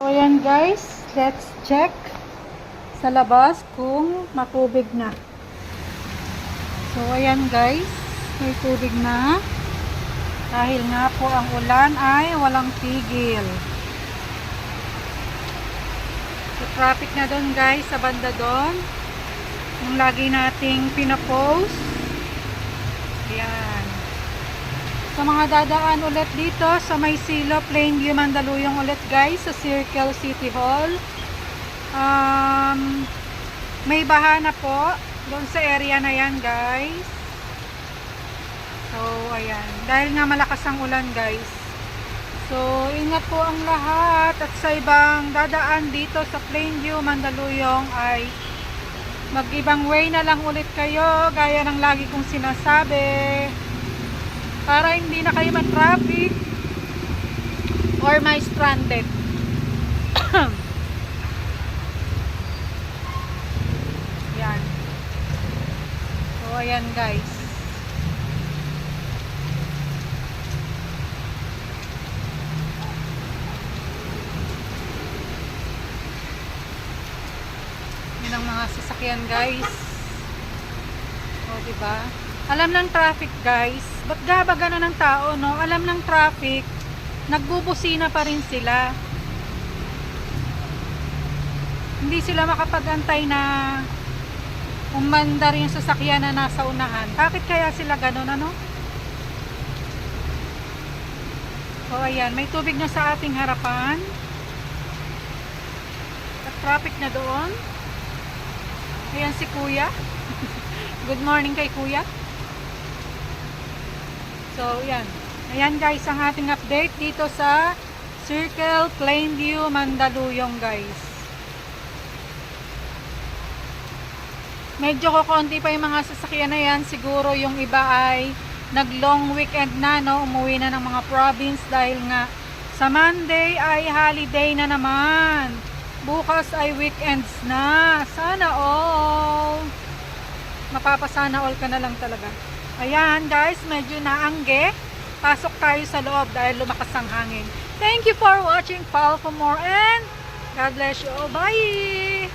So ayan guys, let's check sa labas kung matubig na. So ayan guys, may tubig na. Dahil nga po ang ulan ay walang tigil. So traffic na doon guys, sa banda doon. Yung lagi nating pinapost. Ayan. Sa mga dadaan ulit dito sa Maysilo, Plainview, Mandaluyong ulit guys, sa Circle City Hall. May baha na po doon sa area na yan guys. So ayan, dahil nga malakas ang ulan guys. So ingat po ang lahat, at sa ibang dadaan dito sa Plainview, Mandaluyong ay mag-ibang way na lang ulit kayo, gaya ng lagi kong sinasabi, para hindi na kayo ma-traffic or may stranded. Yan. So ayan guys. Yan ang mga sasakyan guys. O diba? Alam ng traffic guys. Ba't ba gano'n ng tao, no? Alam ng traffic, nagbubusina pa rin sila. Hindi sila makapag-antay na umandar yung sasakyan na nasa unahan. Bakit kaya sila gano'n, ano? So ayan, may tubig na sa ating harapan. At traffic na doon. Ayan si kuya. Good morning kay kuya. So, yan. Ayan guys, ang ating update dito sa Circle, Plainview, Mandaluyong guys. Medyo kukonti pa yung mga sasakyan na yan. Siguro yung iba ay nag-long weekend na, no? Umuwi na ng mga province dahil nga sa Monday ay holiday na naman. Bukas ay weekends na. Sana all. Mapapasana all ka na lang talaga. Ayan guys, medyo naangge. Pasok tayo sa loob dahil lumakas ang hangin. Thank you for watching. Follow for more and God bless you all. Bye!